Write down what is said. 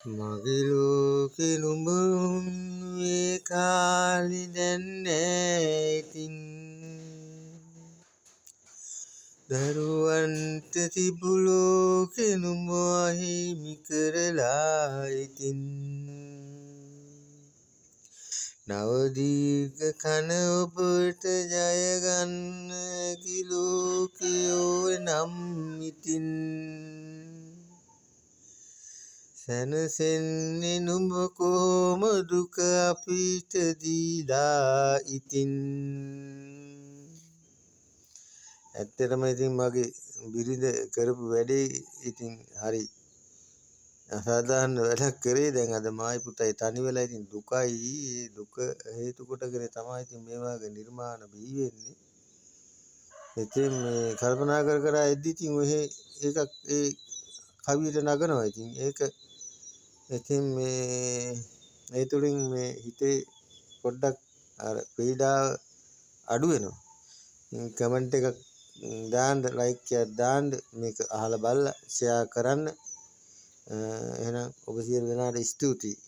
මගේ ලෝකෙ නුඹ ඒ කාලෙ දැන් නෑ ඉතින් දරුවන්ට තිබු ලෝකෙ නුඹ අහිමි කරලා ඉතින් නවදීර්ඝ කන ඔබට ජයගන්න හැකි ලෝකයෝ නම් ඉතින් සැනසෙන්නේ නුඹ කොහොම දුක අපිට දීලා ඉතින් ඇත්තටම ඉතින් මගේ බිරිඳ කරපු වැඩේ ඉතින් හරි අසාධාරණ වැඩක් කරේ. දැන් අද මායි පුතයි තනි වෙලා ඉතින් දුකයි. ඒ දුක හේතු කොටගෙන තමයි ඉතින් මේ වගේ නිර්මාණ බිහි වෙන්නේ. ඉතින් මේ කල්පනා කර කර ඉද්දි ඉතින් ඔහෙ ඒකක් ඒ කවියට නගනවා. ඉතින් ඒක ඉතින් මේ තුලින් මේ හිතේ පොඩ්ඩක් අර පීඩාව අඩු වෙනවා. කමෙන්ට් එකක් දාන්න, ලයික් එකක් දාන්න, මේක අහලා බලලා ෂෙයා කරන්න. එහෙනම් ඔබ සියලු දෙනාට ස්තුතියි.